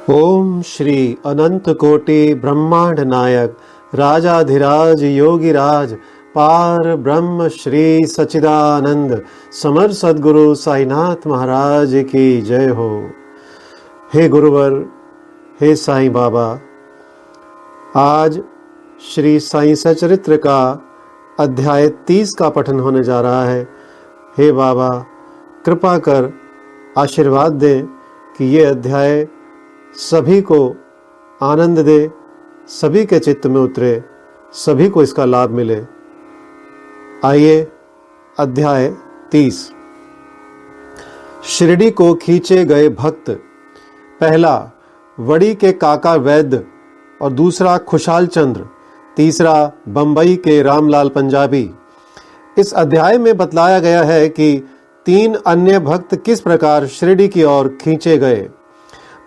ओम श्री अनंत कोटि ब्रह्मांड नायक राजाधिराज योगिराज पार ब्रह्म श्री सच्चिदानंद समर सद्गुरु साईनाथ महाराज की जय हो। हे गुरुवर, हे साईं बाबा, आज श्री साईं सचरित्र का अध्याय 30 का पठन होने जा रहा है। हे बाबा, कृपा कर आशीर्वाद दें कि ये अध्याय सभी को आनंद दे, सभी के चित्त में उतरे, सभी को इसका लाभ मिले। आइए अध्याय 30। शिरडी को खींचे गए भक्त। पहला वड़ी के काका वैद्य और दूसरा खुशाल चंद्र, तीसरा बंबई के रामलाल पंजाबी। इस अध्याय में बतलाया गया है कि 3 अन्य भक्त किस प्रकार शिरडी की ओर खींचे गए।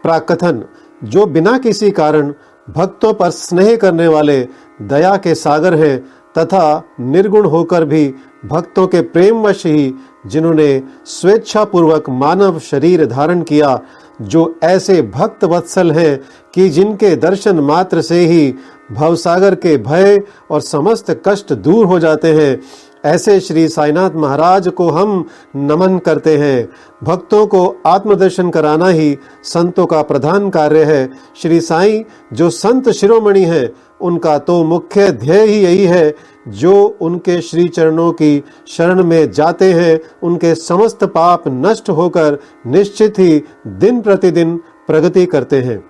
प्राकथन: जो बिना किसी कारण भक्तों पर स्नेह करने वाले दया के सागर हैं तथा निर्गुण होकर भी भक्तों के प्रेमवश ही जिन्होंने स्वेच्छापूर्वक मानव शरीर धारण किया, जो ऐसे भक्त वत्सल हैं कि जिनके दर्शन मात्र से ही भवसागर के भय और समस्त कष्ट दूर हो जाते हैं, ऐसे श्री साईनाथ महाराज को हम नमन करते हैं। भक्तों को आत्मदर्शन कराना ही संतों का प्रधान कार्य है। श्री साईं जो संत शिरोमणि हैं, उनका तो मुख्य ध्येय ही यही है। जो उनके श्री चरणों की शरण में जाते हैं, उनके समस्त पाप नष्ट होकर निश्चित ही दिन प्रतिदिन प्रगति करते हैं।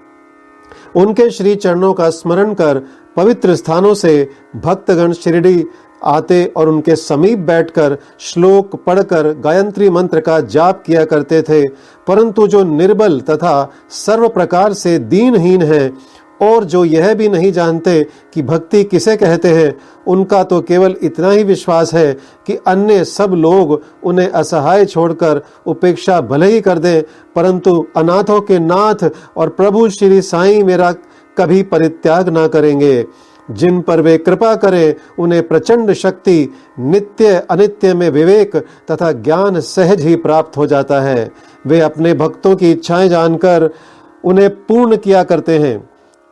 उनके श्री चरणों का स्मरण कर पवित्र स्थानों से भक्तगण शिरडी आते और उनके समीप बैठकर श्लोक पढ़कर गायत्री मंत्र का जाप किया करते थे। परंतु जो निर्बल तथा सर्व प्रकार से दीनहीन हैं और जो यह भी नहीं जानते कि भक्ति किसे कहते हैं, उनका तो केवल इतना ही विश्वास है कि अन्य सब लोग उन्हें असहाय छोड़कर उपेक्षा भले ही कर दें, परंतु अनाथों के नाथ और प्रभु श्री साईं मेरा कभी परित्याग ना करेंगे। जिन पर वे कृपा करें, उन्हें प्रचंड शक्ति, नित्य अनित्य में विवेक तथा ज्ञान सहज ही प्राप्त हो जाता है। वे अपने भक्तों की इच्छाएं जानकर उन्हें पूर्ण किया करते हैं,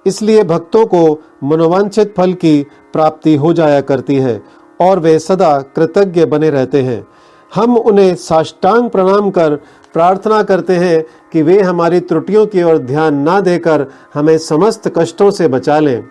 इसलिए भक्तों को मनोवांछित फल की प्राप्ति हो जाया करती है और वे सदा कृतज्ञ बने रहते हैं। हम उन्हें साष्टांग प्रणाम कर प्रार्थना करते हैं कि वे हमारी त्रुटियों की ओर ध्यान ना देकर हमें समस्त कष्टों से बचा लें।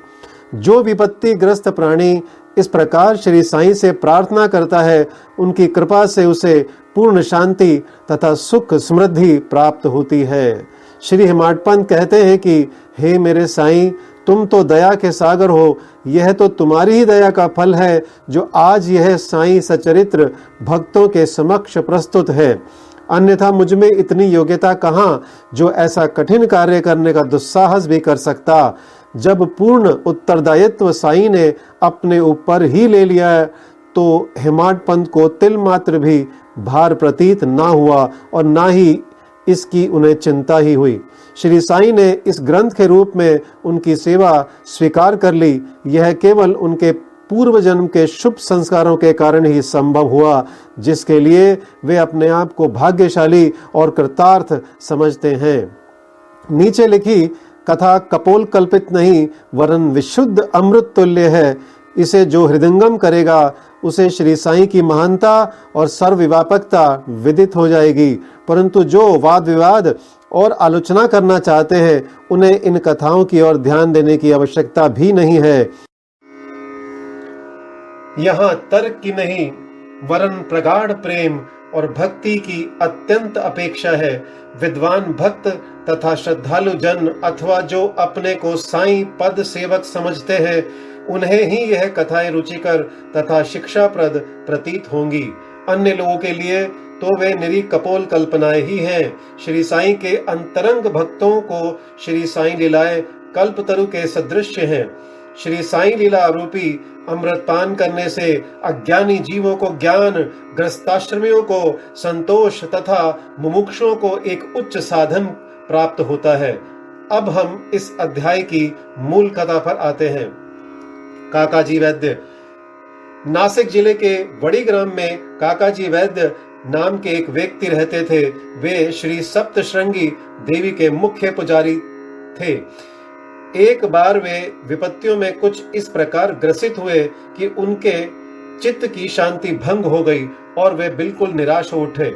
जो विपत्ति ग्रस्त प्राणी इस प्रकार श्री साईं से प्रार्थना करता है, उनकी कृपा से उसे पूर्ण शांति तथा सुख समृद्धि प्राप्त होती है। श्री हेमाड पंत कहते हैं कि हे मेरे साईं, तुम तो दया के सागर हो। यह तो तुम्हारी ही दया का फल है जो आज यह साईं सचरित्र भक्तों के समक्ष प्रस्तुत है। अन्यथा मुझ में इतनी योग्यता कहाँ जो ऐसा कठिन कार्य करने का दुस्साहस भी कर सकता। जब पूर्ण उत्तरदायित्व साईं ने अपने ऊपर ही ले लिया तो हेमाड पंत को तिल मात्र भी भार प्रतीत ना हुआ और ना ही इसकी उन्हें चिंता ही हुई। श्री साईं ने इस ग्रंथ के रूप में उनकी सेवा स्वीकार कर ली। यह केवल उनके पूर्व जन्म के शुभ संस्कारों के कारण ही संभव हुआ, जिसके लिए वे अपने आप को भाग्यशाली और कृतार्थ समझते हैं। नीचे लिखी कथा कपोल कल्पित नहीं वरन विशुद्ध अमृत तुल्य है। इसे जो हृदयंगम करेगा, उसे श्री साईं की महानता और सर्वव्यापकता विदित हो जाएगी। परंतु जो वाद विवाद और आलोचना करना चाहते हैं, उन्हें इन कथाओं की ओर ध्यान देने की आवश्यकता भी नहीं है। यहाँ तर्क की नहीं वरन प्रगाढ़ प्रेम और भक्ति की अत्यंत अपेक्षा है। विद्वान भक्त तथा श्रद्धालु जन अथवा जो अपने को साईं पद सेवक समझते हैं, उन्हें ही यह कथाएं रुचिकर तथा शिक्षाप्रद प्रतीत होंगी। अन्य लोगों के लिए तो वे निरी कपोल कल्पनाएं ही हैं। श्री साईं के अंतरंग भक्तों को श्री साईं लीलाएं कल्पतरु के सदृश हैं। श्री साईं लीला रूपी अमृत पान करने से अज्ञानी जीवों को ज्ञान, ग्रस्ताश्रमियों को संतोष तथा मुमुक्षुओं को एक उच्च साधन प्राप्त होता है। अब हम इस अध्याय की मूल कथा पर आते हैं। काकाजी वैद्य। नासिक जिले के वड़ी ग्राम में काकाजी वैद्य नाम के एक व्यक्ति रहते थे। वे श्री सप्तश्रृंगी देवी के मुख्य पुजारी थे। एक बार वे विपत्तियों में कुछ इस प्रकार ग्रसित हुए कि उनके चित्त की शांति भंग हो गई और वे बिल्कुल निराश हो उठे।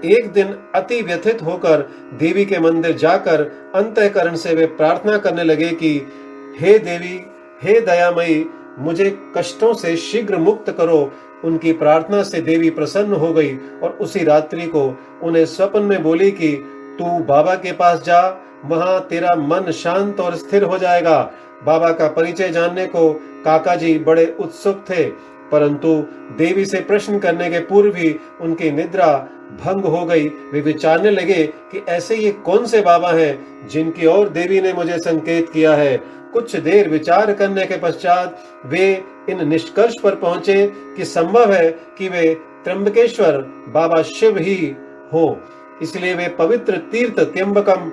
एक दिन अति व्यथित होकर देवी के मंदिर जाकर अंतःकरण से वे प्रार्थना करने लगे कि हे देवी, हे दयामयी, मुझे कष्टों से शीघ्र मुक्त करो। उनकी प्रार्थना से देवी प्रसन्न हो गई और उसी रात्रि को उन्हें स्वप्न में बोली कि तू बाबा के पास जा, वहां तेरा मन शांत और स्थिर हो जाएगा। बाबा का परिचय जानने को काका जी बड़े उत्सुक थे, परंतु देवी से प्रश्न करने के पूर्व ही उनकी निद्रा भंग हो गई। वे विचारने लगे कि ऐसे ये कौन से बाबा हैं जिनकी ओर देवी ने मुझे संकेत किया है। कुछ देर विचार करने के पश्चात वे इन निष्कर्ष पर पहुंचे कि संभव है कि वे त्र्यंबकेश्वर बाबा शिव ही हो। इसलिए वे पवित्र तीर्थ त्र्यंबकम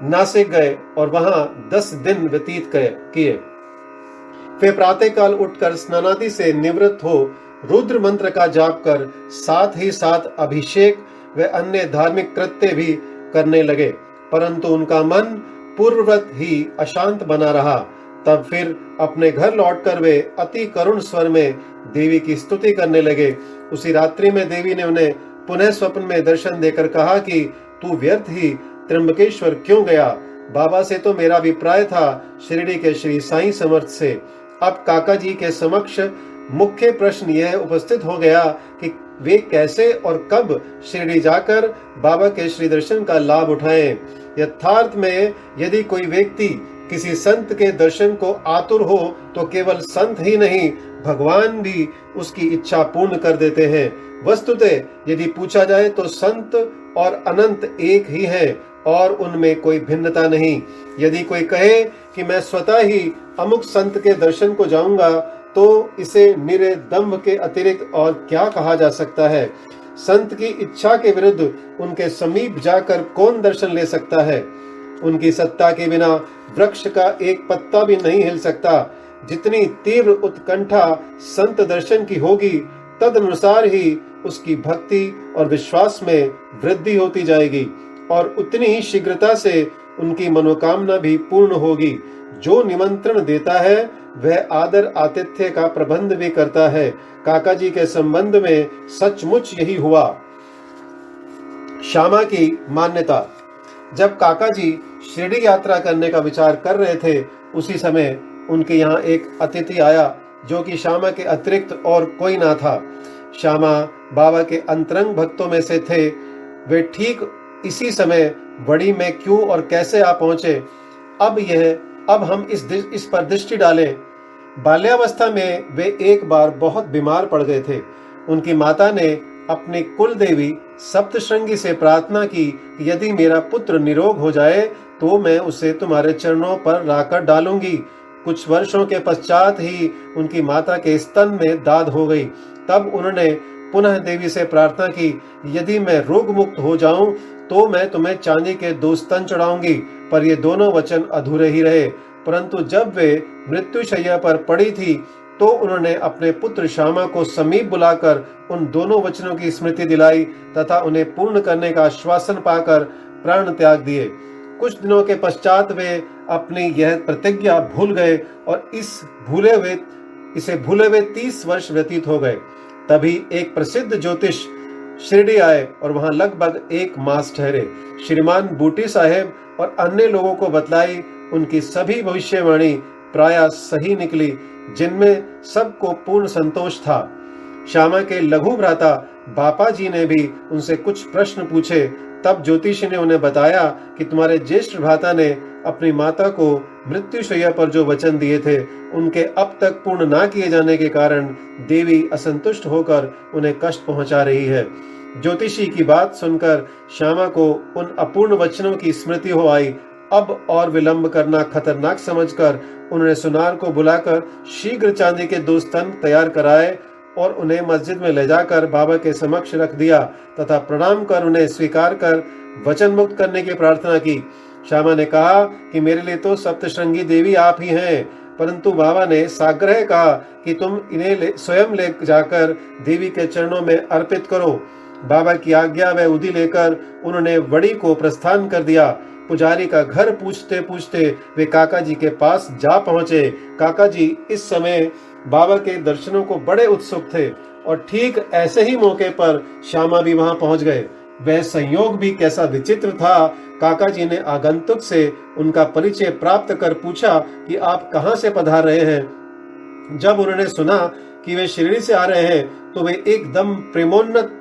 नासिक गए और वहां 10 दिन व्यतीत किए। वे प्रातःकाल उठकर स्नानादि से निवृत्त हो रुद्र मंत्र का जाप कर साथ ही साथ अभिषेक व अन्य धार्मिक कृत्य भी करने लगे, परंतु उनका मन पूर्ववत ही अशांत बना रहा। तब फिर अपने घर लौटकर वे अति करुण स्वर में देवी की स्तुति करने लगे। उसी रात्रि में देवी ने उन्हें पुनः स्वप्न में दर्शन देकर कहा कि तू व्यर्थ ही त्र्यंबकेश्वर क्यों गया? बाबा से तो मेरा अभिप्राय था, शिरडी के श्री साईं समर्थ से। अब काका जी के समक्ष मुख्य प्रश्न यह उपस्थित हो गया कि वे कैसे और कब शिरडी जाकर बाबा के श्री दर्शन का लाभ उठाएं। यथार्थ में यदि कोई व्यक्ति किसी संत के दर्शन को आतुर हो तो केवल संत ही नहीं, भगवान भी उसकी इच्छा पूर्ण कर देते हैं। वस्तुतः यदि पूछा जाए तो संत और अनंत एक ही है और उनमें कोई भिन्नता नहीं। यदि कोई कहे कि मैं स्वतः ही अमुक संत के दर्शन को जाऊंगा तो इसे निरे दंभ के अतिरिक्त और क्या कहा जा सकता है। संत की इच्छा के विरुद्ध उनके समीप जाकर कौन दर्शन ले सकता है? उनकी सत्ता के बिना वृक्ष का एक पत्ता भी नहीं हिल सकता। जितनी तीव्र उत्कंठा संत दर्शन की होगी, तदनुसार ही उसकी भक्ति और विश्वास में वृद्धि होती जाएगी और उतनी ही शीघ्रता से उनकी मनोकामना भी पूर्ण होगी। जो निमंत्रण देता है वह आदर आतिथ्य का प्रबंध भी करता है। काका जी के संबंध में सचमुच यही हुआ। श्यामा की मान्यता। जब काका जी शिरडी यात्रा करने का विचार कर रहे थे, उसी समय उनके यहाँ एक अतिथि आया जो कि श्यामा के अतिरिक्त और कोई ना था। श्यामा बाबा के अंतरंग भक्तों में से थे। वे ठीक इसी समय बड़ी में क्यों और कैसे आ पहुंचे, अब हम इस पर दृष्टि डालें। बाल्यावस्था में वे एक बार बहुत बीमार पड़ गए थे। उनकी माता ने अपनी कुल देवी सप्तशृंगी से प्रार्थना की कि यदि मेरा पुत्र निरोग हो जाए तो मैं उसे तुम्हारे चरणों पर लाकर डालूंगी। कुछ वर्षों के पश्चात ही उनकी माता के स्तन में दाद हो गई। तब उन्होंने पुनः देवी से प्रार्थना की, यदि मैं रोग मुक्त हो जाऊं तो मैं तुम्हें चांदी के 2 स्तन चढ़ाऊंगी। पर ये दोनों वचन अधूरे ही रहे। परंतु जब वे मृत्युशैया पर पड़ी थी तो उन्होंने अपने पुत्र श्यामा को समीप बुलाकर उन दोनों वचनों की स्मृति दिलाई तथा उन्हें पूर्ण करने का आश्वासन पाकर प्राण त्याग दिए। कुछ दिनों के पश्चात वे अपनी यह प्रतिज्ञा भूल गए और इसे भूले हुए 30 वर्ष व्यतीत हो गए। तभी एक प्रसिद्ध ज्योतिष शिरडी आए और वहां लगभग 1 मास ठहरे। श्रीमान बूटी साहेब और अन्य लोगों को बतलाई। उनकी सभी भविष्यवाणी प्रायः सही निकली, जिनमें सबको पूर्ण संतोष था। श्यामा के लघु भ्राता बापा जी ने भी उनसे कुछ प्रश्न पूछे। तब ज्योतिषी ने उन्हें बताया कि तुम्हारे ज्येष्ठ भ्राता ने अपनी माता को मृत्युशैया पर जो वचन दिए थे उनके अब तक पूर्ण ना किए जाने के कारण देवी असंतुष्ट होकर उन्हें कष्ट पहुंचा रही है। ज्योतिषी की बात सुनकर श्यामा को उन अपूर्ण वचनों की स्मृति हो आई। अब और विलंब करना खतरनाक समझकर उन्होंने सुनार को बुलाकर शीघ्र चांदी के 2 स्तन तैयार कराए और उन्हें मस्जिद में ले जाकर बाबा के समक्ष रख दिया तथा प्रणाम कर उन्हें स्वीकार कर वचन मुक्त करने की प्रार्थना की। श्यामा ने कहा कि मेरे लिए तो सप्तशृंगी देवी आप ही हैं, परंतु बाबा ने साग्रह कहा कि तुम इन्हें स्वयं ले जाकर देवी के चरणों में अर्पित करो। बाबा की आज्ञा व उदी लेकर उन्होंने वड़ी को प्रस्थान कर दिया। पुजारी का घर पूछते पूछते वे काका जी के पास जा पहुंचे। काका जी इस समय बाबा के दर्शनों को बड़े उत्सुक थे और ठीक ऐसे ही मौके पर श्यामा भी वहां पहुंच गए। वह संयोग भी कैसा विचित्र था। काका जी ने आगंतुक से उनका परिचय प्राप्त कर पूछा कि आप कहां से पधार रहे हैं। जब उन्होंने सुना कि वे शिरडी से आ रहे हैं तो वे एकदम प्रेमोन्नत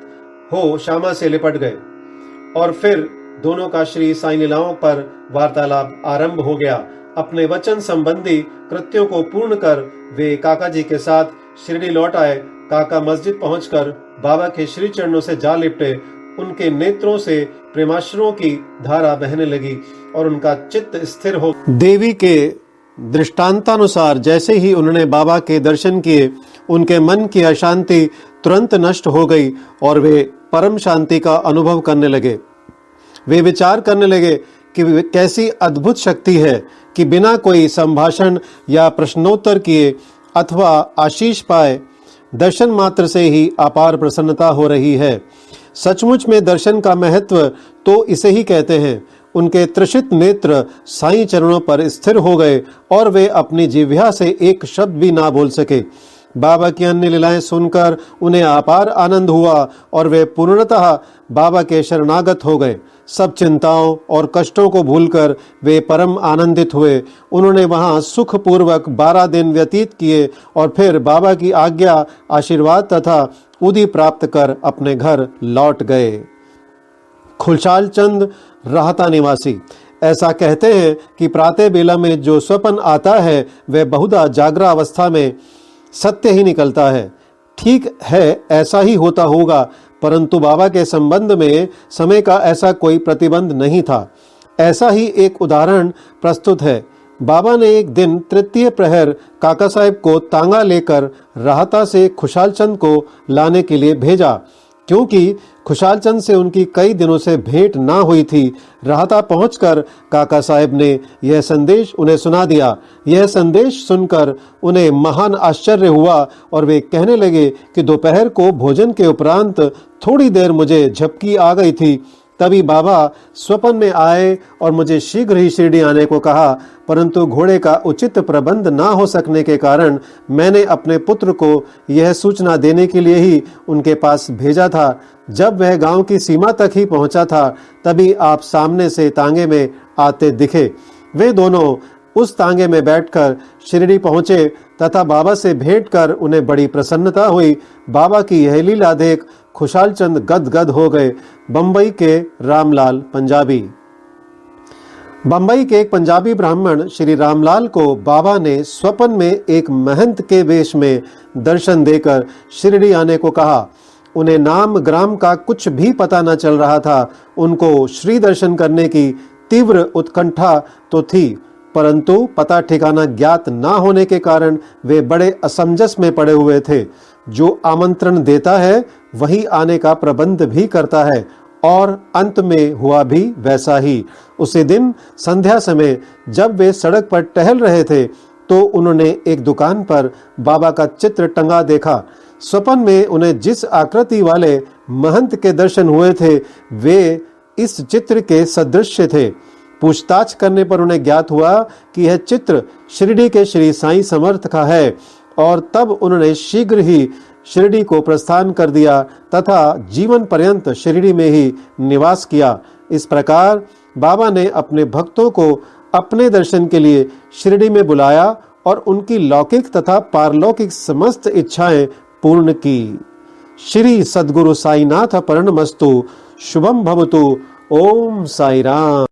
हो श्यामा से लिपट गए और फिर दोनों का श्री साईं लीलाओं पर वार्तालाप आरंभ हो गया। अपने वचन संबंधी कृत्यों को पूर्ण कर वे काका जी के साथ शिरडी लौट आए। काका मस्जिद पहुंचकर बाबा के श्री चरणों से जा लिपटे। उनके नेत्रों से प्रेमाश्रुओं की धारा बहने लगी और उनका चित्त स्थिर हो। देवी के दृष्टांतानुसार जैसे ही उन्होंने बाबा के दर्शन किए, उनके मन की अशांति तुरंत नष्ट हो गई और वे परम शांति का अनुभव करने लगे। वे विचार करने लगे कि कैसी अद्भुत शक्ति है कि बिना कोई संभाषण या प्रश्नोत्तर किए अथवा आशीष पाए दर्शन मात्र से ही अपार प्रसन्नता हो रही है। सचमुच में दर्शन का महत्व तो इसे ही कहते हैं। उनके त्रिषित नेत्र साईं चरणों पर स्थिर हो गए और वे अपनी जिह्वा से एक शब्द भी ना बोल सके। बाबा की अन्य लीलाएं सुनकर उन्हें अपार आनंद हुआ और वे पूर्णतः बाबा के शरणागत हो गए। सब चिंताओं और कष्टों को भूलकर वे परम आनंदित हुए। उन्होंने वहां सुखपूर्वक 12 दिन व्यतीत किए और फिर बाबा की आज्ञा, आशीर्वाद तथा उदी प्राप्त कर अपने घर लौट गए। खुशाल चंद राहता निवासी ऐसा कहते हैं कि प्रातः बेला में जो स्वप्न आता है वह बहुधा जागरा अवस्था में सत्य ही निकलता है। ठीक है, ऐसा ही होता होगा, परंतु बाबा के संबंध में समय का ऐसा कोई प्रतिबंध नहीं था। ऐसा ही एक उदाहरण प्रस्तुत है। बाबा ने एक दिन तृतीय प्रहर काका साहब को तांगा लेकर राहता से खुशाल चंद को लाने के लिए भेजा, क्योंकि खुशाल चंद से उनकी कई दिनों से भेंट ना हुई थी। राहता पहुंचकर काका साहब ने यह संदेश उन्हें सुना दिया। यह संदेश सुनकर उन्हें महान आश्चर्य हुआ और वे कहने लगे कि दोपहर को भोजन के उपरांत थोड़ी देर मुझे झपकी आ गई थी। तभी बाबा स्वप्न में आए और मुझे शीघ्र ही शिरडी आने को कहा, परंतु घोड़े का उचित प्रबंध ना हो सकने के कारण मैंने अपने पुत्र को यह सूचना देने के लिए ही उनके पास भेजा था। जब वह गांव की सीमा तक ही पहुंचा था तभी आप सामने से तांगे में आते दिखे। वे दोनों उस तांगे में बैठकर शिरडी पहुंचे तथा बाबा से भेंट कर उन्हें बड़ी प्रसन्नता हुई। बाबा की यह लीला देख खुशाल चंद गदगद हो गए। बंबई के रामलाल पंजाबी। बंबई के एक पंजाबी ब्राह्मण श्री रामलाल को बाबा ने स्वप्न में एक महंत के वेश में दर्शन देकर शिरडी आने को कहा। उन्हें नाम ग्राम का कुछ भी पता न चल रहा था। उनको श्री दर्शन करने की तीव्र उत्कंठा तो थी, परंतु पता ठिकाना ज्ञात ना होने के कारण वे बड़े असमंजस में पड़े हुए थे। जो आमंत्रण देता है वही आने का प्रबंध भी करता है और अंत में हुआ भी वैसा ही। उसी दिन संध्या समय जब वे सड़क पर टहल रहे थे तो उन्होंने एक दुकान पर बाबा का चित्र टंगा देखा। स्वप्न में उन्हें जिस आकृति वाले महंत के दर्शन हुए थे वे इस चित्र के सदृश थे। पूछताछ करने पर उन्हें ज्ञात हुआ कि यह चित्र शिरडी के श्री साईं समर्थ का है और तब उन्होंने शीघ्र ही शिरडी को प्रस्थान कर दिया तथा जीवन पर्यंत शिरडी में ही निवास किया। इस प्रकार बाबा ने अपने भक्तों को अपने दर्शन के लिए शिरडी में बुलाया और उनकी लौकिक तथा पारलौकिक समस्त इच्छाएं पूर्ण की। श्री सद्गुरु साईनाथ प्रणमस्तु। शुभम भवतु। ओम साई राम।